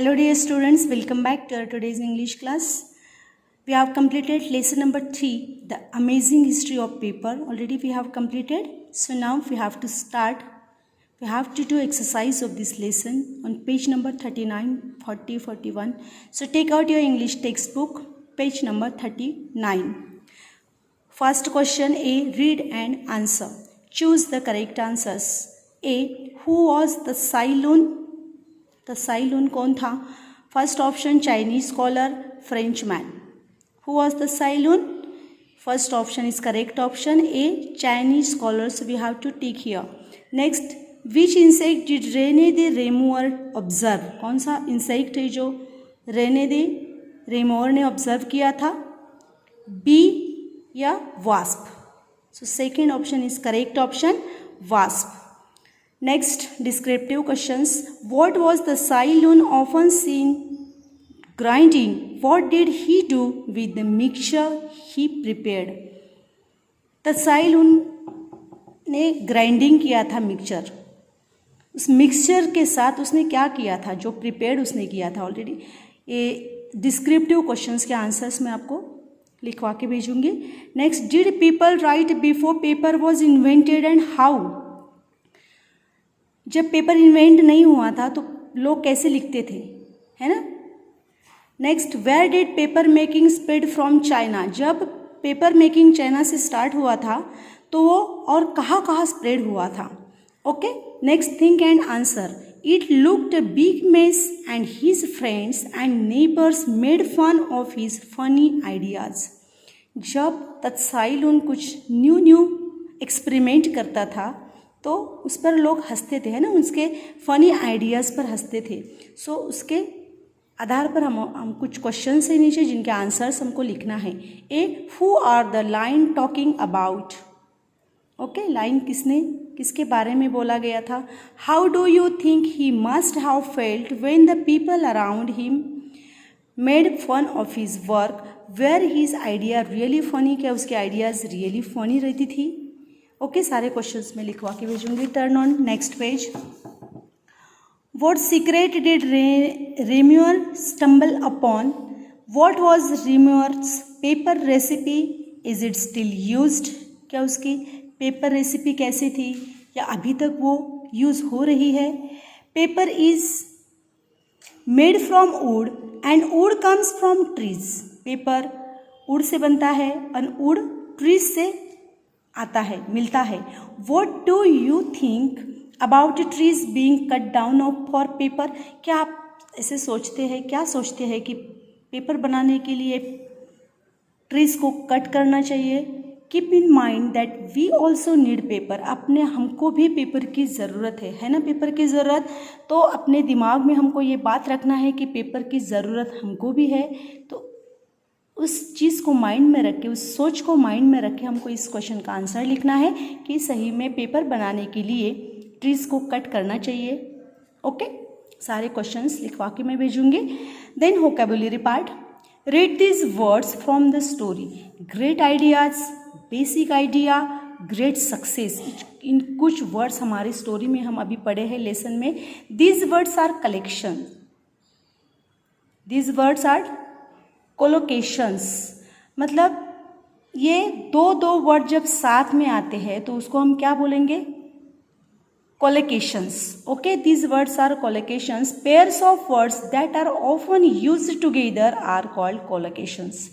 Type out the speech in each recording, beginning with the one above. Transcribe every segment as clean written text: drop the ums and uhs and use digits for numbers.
Hello dear students, welcome back to our today's English class. We have completed lesson number 3, the amazing history of paper. Already we have completed. So now we have to start. We have to do exercise of this lesson on page number 39, 40, 41. So take out your English textbook, page number 39. First question A, read and answer. Choose the correct answers. A, who was the Cylon? The Cylon कौन था? First option Chinese scholar, Frenchman. Who was the Cylon? First option is correct option A, Chinese scholar. So we have to tick here. Next, which insect did Rene de Reaumur observe? कौन सा insect है जो Renee de रेमूअर ने observe किया था? B या wasp? So second option is correct option, wasp. Next, descriptive questions. What was the Cylon often seen grinding? What did he do with the mixture he prepared? The Cylon ने grinding किया था mixture. उस mixture के साथ उसने क्या किया था जो प्रिपेयर्ड उसने किया था ऑलरेडी. ये डिस्क्रिप्टिव क्वेश्चंस के आंसर्स मैं आपको लिखवा के भेजूंगी. Next, did people right before paper was invented and how? जब पेपर इन्वेंट नहीं हुआ था तो लोग कैसे लिखते थे, है ना. Next, where did paper making spread from China? जब पेपर मेकिंग चाइना से स्टार्ट हुआ था तो वो और कहाँ कहाँ स्प्रेड हुआ था. Okay. Next, think and answer. It looked a big mess and his friends and neighbours made fun of his funny ideas. जब तत्साइलून कुछ न्यू एक्सपेरिमेंट करता था तो उस पर लोग हंसते थे, है ना, उसके फ़नी आइडियाज़ पर हंसते थे. सो उसके आधार पर हम कुछ क्वेश्चन से नीचे जिनके आंसर्स हमको लिखना है. A, who are the line talking about? Okay, line किसके बारे में बोला गया था? How do you think he must have felt when the people around him made fun of his work? Were his idea really funny? क्या उसके ideas really funny रहती थी? ओके, सारे क्वेश्चंस में लिखवा के भेजूंगी. Turn on next page. What secret did Remuer stumble upon? What was Remuer's paper recipe? Is it still used? क्या उसकी पेपर रेसिपी कैसी थी या अभी तक वो यूज़ हो रही है? Paper is made from would and would comes from trees. Paper would say बनता है और वुड ट्रीज से आता है, मिलता है. What do you think about trees being cut down for paper? क्या आप ऐसे सोचते हैं, क्या सोचते हैं कि पेपर बनाने के लिए ट्रीज को कट करना चाहिए? Keep in mind that we also need paper. अपने हमको भी पेपर की ज़रूरत है ना, पेपर की ज़रूरत. तो अपने दिमाग में हमको ये बात रखना है कि पेपर की ज़रूरत हमको भी है. तो उस चीज़ को माइंड में रख के, उस सोच को माइंड में रख के हमको इस क्वेश्चन का आंसर लिखना है कि सही में पेपर बनाने के लिए ट्रीज़ को कट करना चाहिए. ओके, सारे क्वेश्चंस लिखवा के मैं भेजूंगी. Then vocabulary part. Read this words from the story. Great ideas, basic idea, great success. इन कुछ वर्ड्स हमारी स्टोरी में हम अभी पढ़े हैं लेसन में. These words are collection. These words are collocations. मतलब ये दो वर्ड जब साथ में आते हैं तो उसको हम क्या बोलेंगे? Collocations. Okay, these words are collocations. Pairs of words that are often used together are called collocations.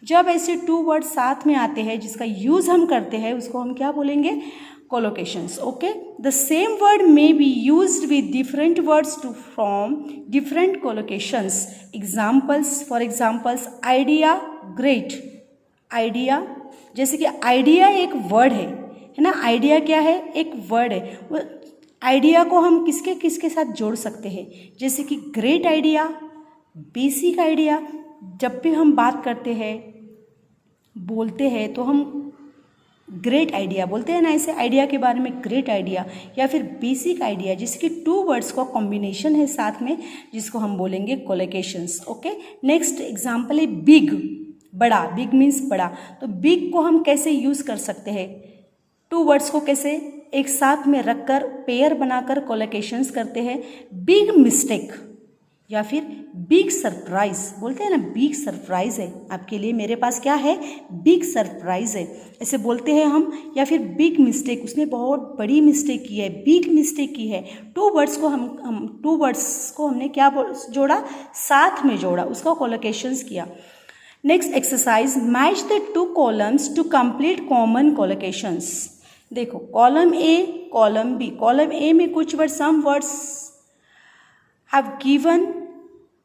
जब ऐसे टू वर्ड साथ में आते हैं जिसका यूज हम करते हैं उसको हम क्या बोलेंगे? Collocations. Okay, the same word may be used with different words to form different collocations. Examples, for examples, idea, great. Idea, जैसे कि आइडिया एक वर्ड है ना. आइडिया क्या है? एक वर्ड है. वो आइडिया को हम किसके साथ जोड़ सकते हैं? जैसे कि ग्रेट आइडिया, बेसिक आइडिया. जब भी हम बात करते हैं, बोलते हैं तो हम ग्रेट आइडिया बोलते हैं ना, ऐसे आइडिया के बारे में ग्रेट आइडिया या फिर बेसिक आइडिया, जिससे कि टू वर्ड्स का कॉम्बिनेशन है साथ में, जिसको हम बोलेंगे कोलोकेशंस. ओके, नेक्स्ट एग्जाम्पल है बिग, बड़ा. बिग मीन्स बड़ा. तो बिग को हम कैसे यूज़ कर सकते हैं? टू वर्ड्स को कैसे एक साथ में रखकर पेयर बनाकर कोलोकेशंस करते हैं. Big mistake. या फिर बिग सरप्राइज, बोलते हैं ना बिग सरप्राइज है आपके लिए, मेरे पास क्या है, बिग सरप्राइज है, ऐसे बोलते हैं हम। या फिर बिग मिस्टेक, उसने बहुत बड़ी मिस्टेक की है, बिग मिस्टेक की है। टू वर्ड्स को हमने क्या जोड़ा, साथ में जोड़ा, उसका कोलोकेशंस किया। Next exercise, match the two columns to complete common collocations. देखो column A, column B, column A में कुछ word, some words have given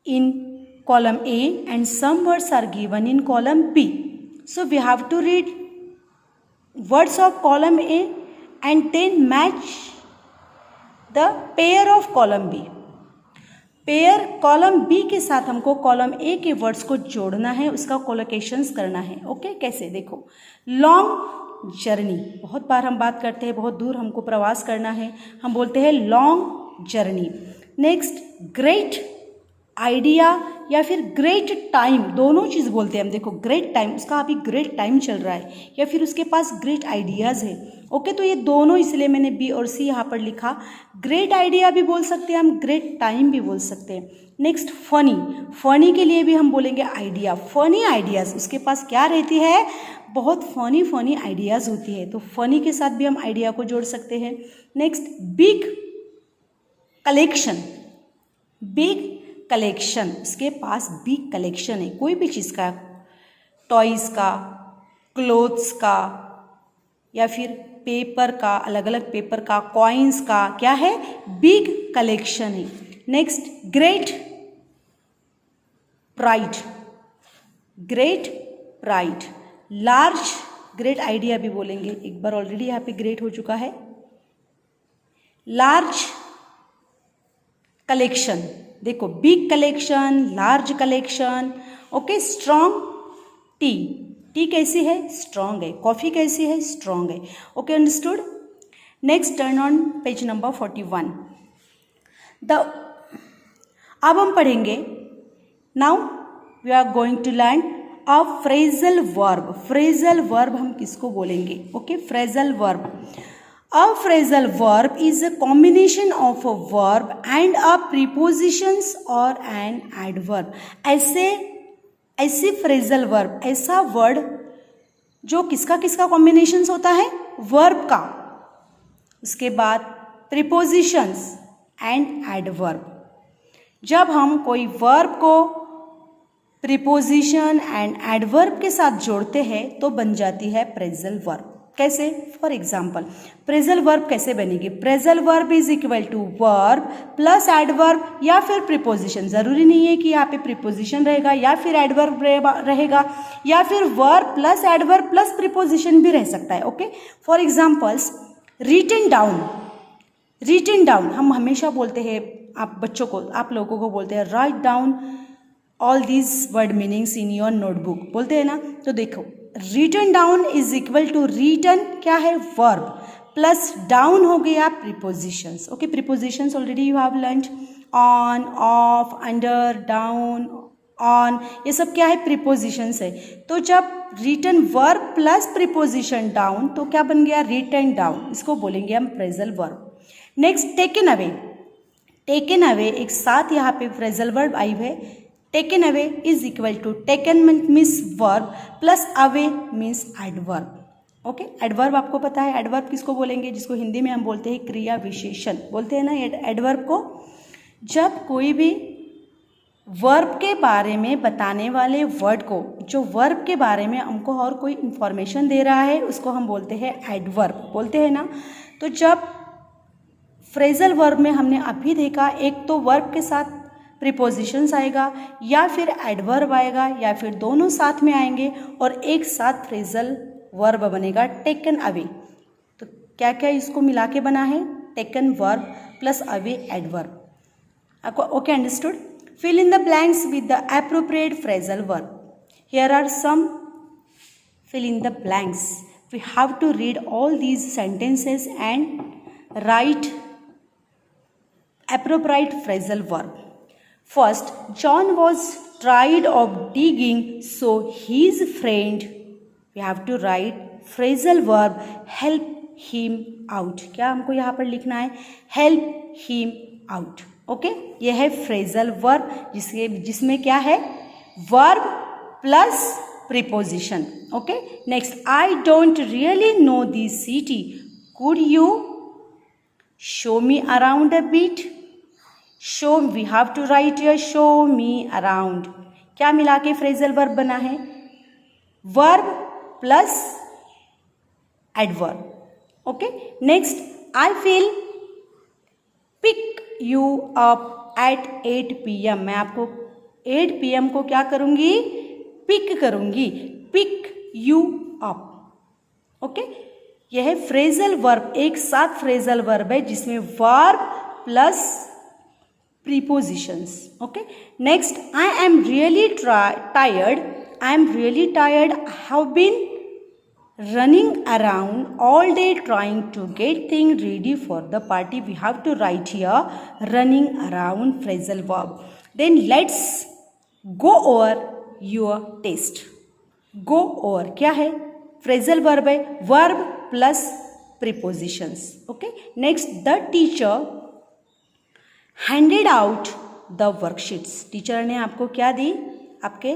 in column A and some words are given in column B. So we have to read words of column A and then match the pair of column B. Pair column B के साथ हमको column A के words को जोड़ना है, उसका collocations करना है। ओके, कैसे, देखो लॉन्ग जर्नी, बहुत बार हम बात करते हैं बहुत दूर हमको प्रवास करना है, हम बोलते हैं long journey. Next great idea या फिर ग्रेट टाइम, दोनों चीज़ बोलते हैं हम। देखो ग्रेट टाइम, उसका अभी ग्रेट टाइम चल रहा है, या फिर उसके पास ग्रेट आइडियाज़ है। ओके, तो ये दोनों, इसलिए मैंने बी और सी यहाँ पर लिखा। ग्रेट आइडिया भी बोल सकते हैं हम, ग्रेट टाइम भी बोल सकते हैं। नेक्स्ट फनी, फनी के लिए भी हम बोलेंगे आइडिया, फनी आइडियाज़, उसके पास क्या रहती है, बहुत फनी आइडियाज़ होती है, तो फनी के साथ भी हम आइडिया को जोड़ सकते हैं। Next big collection, big collection, उसके पास बिग कलेक्शन है कोई भी चीज़ का, टॉयज़ का, क्लोथ्स का, या फिर पेपर का, अलग अलग पेपर का, कॉइन्स का, क्या है, बिग कलेक्शन है। Next great pride, great pride, large, great idea भी बोलेंगे, एक बार ऑलरेडी यहाँ पे ग्रेट हो चुका है। लार्ज कलेक्शन, देखो big collection, large collection. Okay, strong tea, tea कैसी है, स्ट्रॉन्ग है। कॉफ़ी कैसी है, स्ट्रॉन्ग है। Okay, understood. Next turn on page number 41। अब हम पढ़ेंगे, now we are going to learn a phrasal verb. Phrasal verb हम किसको बोलेंगे, okay, phrasal verb. A phrasal verb is a combination of a verb and a prepositions or an adverb. ऐसे phrasal verb, ऐसा word जो किसका किसका combinations होता है, वर्ब का, उसके बाद prepositions and adverb। जब हम कोई वर्ब को preposition and adverb के साथ जोड़ते हैं तो बन जाती है phrasal verb। कैसे, फॉर एग्जाम्पल प्रेजल वर्ब कैसे बनेगी, phrasal verb is equal to verb plus adverb या फिर प्रीपोजिशन। जरूरी नहीं है कि यहाँ पे प्रीपोजिशन रहेगा या फिर एडवर्ब रहेगा, या फिर verb plus adverb plus preposition भी रह सकता है। Okay, for examples written down, written down हम हमेशा बोलते हैं, आप बच्चों को, आप लोगों को बोलते हैं write down all these word meanings in your notebook, बोलते हैं ना। तो देखो written down is equal to written क्या है, वर्ब, प्लस डाउन हो गया prepositions. Okay, prepositions already you have learned, on, off, under, down, on, ये सब क्या है, प्रीपोजिशंस है। तो जब written verb plus preposition down तो क्या बन गया, रिटन डाउन, इसको बोलेंगे हम phrasal verb. Next taken away, taken away एक साथ यहाँ पे फ्रेजल वर्ब आई है। Taken away is equal to, taken means verb plus away means adverb. Okay, adverb आपको पता है, एडवर्ब किसको बोलेंगे, जिसको हिंदी में हम बोलते हैं क्रिया विशेषण, बोलते हैं ना एडवर्ब को। जब कोई भी वर्ब के बारे में बताने वाले वर्ड को, जो वर्ब के बारे में हमको और कोई इंफॉर्मेशन दे रहा है, उसको हम बोलते हैं एडवर्ब, बोलते हैं ना। तो जब फ्रेजल वर्ब में हमने अभी देखा, एक तो वर्ब के साथ प्रीपोजिशंस आएगा या फिर एडवर्ब आएगा या फिर दोनों साथ में आएंगे और एक साथ फ्रेजल वर्ब बनेगा टेकन अवे। तो क्या क्या इसको मिला के बना है, taken verb plus away adverb. आपको okay, understood. Fill in the blanks with the appropriate phrasal verb. Here are some fill in the blanks. We have to read all these sentences and write appropriate phrasal verb. First, John was tired of digging, so his friend, we have to write phrasal verb help him out. क्या हमको यहाँ पर लिखना है, help him out. Okay, ये है phrasal verb जिसमें क्या है, verb plus preposition. Okay, next, I don't really know this city, could you show me around a bit. Show, we have to write here show me around. क्या मिला के phrasal verb बना है, verb plus adverb. Okay, next, I will pick you up at 8 PM. मैं आपको 8 PM को क्या करूंगी, पिक करूंगी, पिक यू अप. ओके, यह है फ्रेजल वर्ब, एक साथ फ्रेजल वर्ब है जिसमें verb plus prepositions. Okay, next, I am really tired. I am really tired, I have been running around all day trying to get things ready for the party. We have to write here running around phrasal verb. Then let's go over your test. Go over क्या है, phrasal verb है, verb plus prepositions. Okay, next, the teacher handed out the worksheets. Teacher ने आपको क्या दी, आपके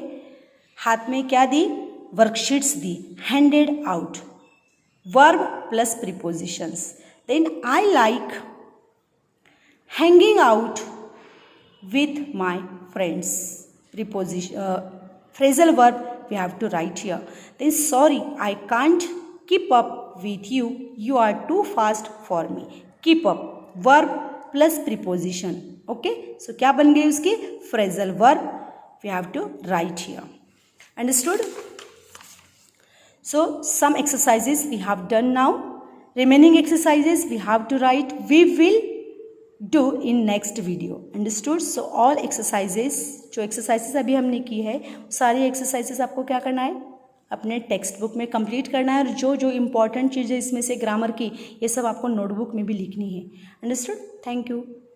हाथ में क्या दी, वर्कशीट्स दी. Handed out, verb plus prepositions. Then I like hanging out with my friends. Phrasal verb we have to write here. Then sorry I can't keep up with you, you are too fast for me. Keep up, verb plus preposition. Okay, so क्या बन गई उसकी, phrasal verb we have to write here. Understood? So some exercises we have done now. Remaining exercises we have to write. We will do in next video. Understood? So all exercises, जो exercises अभी हमने की है, सारी exercises आपको क्या करना है, अपने टेक्स्ट बुक में कंप्लीट करना है. और जो जो इम्पॉर्टेंट चीज़ें इसमें से ग्रामर की, ये सब आपको नोटबुक में भी लिखनी है. अंडरस्टूड? Thank you.